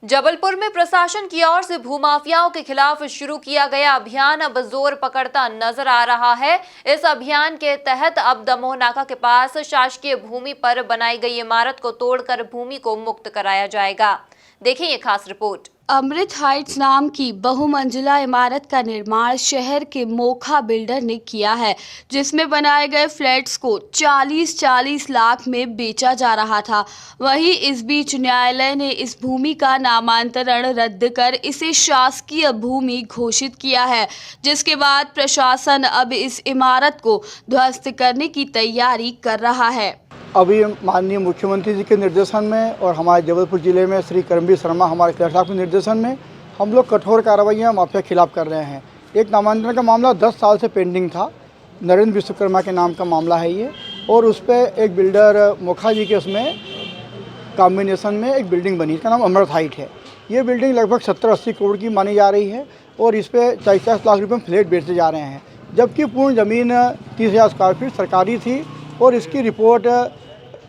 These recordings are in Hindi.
जबलपुर में प्रशासन की ओर से भूमाफियाओं के खिलाफ शुरू किया गया अभियान अब जोर पकड़ता नजर आ रहा है। इस अभियान के तहत अब दमोह नाका के पास शासकीय भूमि पर बनाई गई इमारत को तोड़कर भूमि को मुक्त कराया जाएगा। देखिए ये खास रिपोर्ट। अमृत हाइट्स नाम की बहुमंजिला इमारत का निर्माण शहर के मोखा बिल्डर ने किया है, जिसमें बनाए गए फ्लैट्स को 40-40 लाख में बेचा जा रहा था। वहीं इस बीच न्यायालय ने इस भूमि का नामांतरण रद्द कर इसे शासकीय भूमि घोषित किया है, जिसके बाद प्रशासन अब इस इमारत को ध्वस्त करने की तैयारी कर रहा है। अभी माननीय मुख्यमंत्री जी के निर्देशन में और हमारे जबलपुर जिले में श्री करमवीर शर्मा हमारे कलेक्टर साहब के निर्देशन में हम लोग कठोर कार्रवाइयाँ माफिया के खिलाफ कर रहे हैं। एक नामांतरण का मामला 10 साल से पेंडिंग था, नरेंद्र विश्वकर्मा के नाम का मामला है ये, और उस पर एक बिल्डर मोखा जी के उसमें कॉम्बिनेशन में एक बिल्डिंग बनी, इसका नाम अमृत हाइट है। ये बिल्डिंग लगभग 70-80 करोड़ की मानी जा रही है और इस पर 40 लाख रुपये में फ्लैट बेचते जा रहे हैं, जबकि पूर्ण ज़मीन 30,000 स्क्वायर फीट सरकारी थी और इसकी report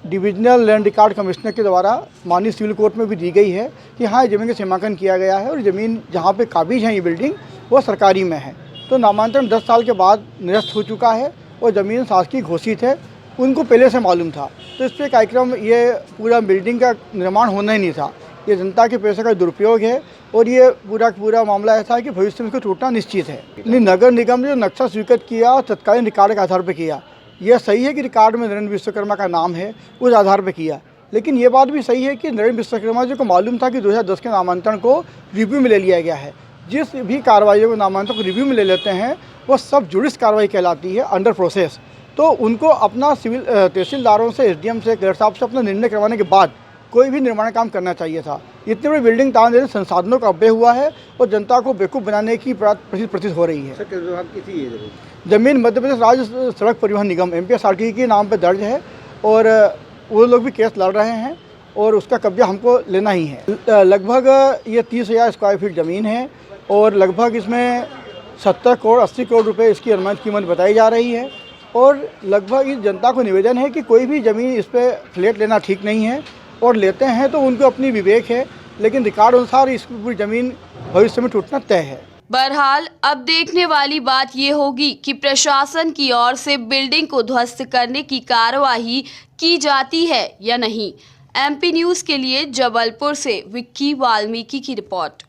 divisional land record commissioner के द्वारा माननीय सिविल कोर्ट में भी दी गई है कि हाँ ज़मीन का सीमांकन किया गया है और ज़मीन जहाँ पे काबिज है ये बिल्डिंग वो सरकारी में है। तो नामांतरण 10 साल के बाद निरस्त हो चुका है और ज़मीन शासकीय घोषित है, उनको पहले से मालूम था। तो इस पर कार्यक्रम ये पूरा बिल्डिंग का निर्माण होना ही नहीं था, ये जनता के पैसे का दुरुपयोग है और ये पूरा मामला ऐसा है कि भविष्य में इसको टूटना निश्चित है। नगर निगम ने जो नक्शा स्वीकृत किया तत्कालीन रिकॉर्ड के आधार पर किया। यह सही है कि रिकॉर्ड में नरेंद्र विश्वकर्मा का नाम है, उस आधार पर किया, लेकिन ये बात भी सही है कि नरेंद्र विश्वकर्मा जी को मालूम था कि 2010 के नामांतरण को रिव्यू में ले लिया गया है। जिस भी कार्रवाइयों को नामांतरण को रिव्यू में ले लेते हैं वो सब जुडिस कार्रवाई कहलाती है, अंडर प्रोसेस। तो उनको अपना सिविल तहसीलदारों से, एसडीएम से, कलेक्टर साहब से अपना निर्णय करवाने के बाद कोई भी निर्माण काम करना चाहिए था। इतनी बड़ी बिल्डिंग तान देने संसाधनों का अपव्यय हुआ है और जनता को बेवकूफ़ बनाने की प्रतीत हो रही है। जमीन मध्य प्रदेश राज्य सड़क परिवहन निगम MPSRTC के नाम पर दर्ज है और वो लोग भी केस लड़ रहे हैं और उसका कब्जा हमको लेना ही है। लगभग ये 30,000 स्क्वायर फीट ज़मीन है और लगभग इसमें 70 करोड़ 80 करोड़ रुपए इसकी अनुमानित कीमत बताई जा रही है और लगभग इस जनता को निवेदन है कि कोई भी ज़मीन इस पर फ्लैट लेना ठीक नहीं है और लेते हैं तो उनको अपनी विवेक है, लेकिन रिकॉर्ड अनुसार इस पूरी ज़मीन भविष्य में टूटना तय है। बहरहाल अब देखने वाली बात ये होगी कि प्रशासन की ओर से बिल्डिंग को ध्वस्त करने की कार्यवाही की जाती है या नहीं। MP न्यूज़ के लिए जबलपुर से विक्की वाल्मीकि की रिपोर्ट।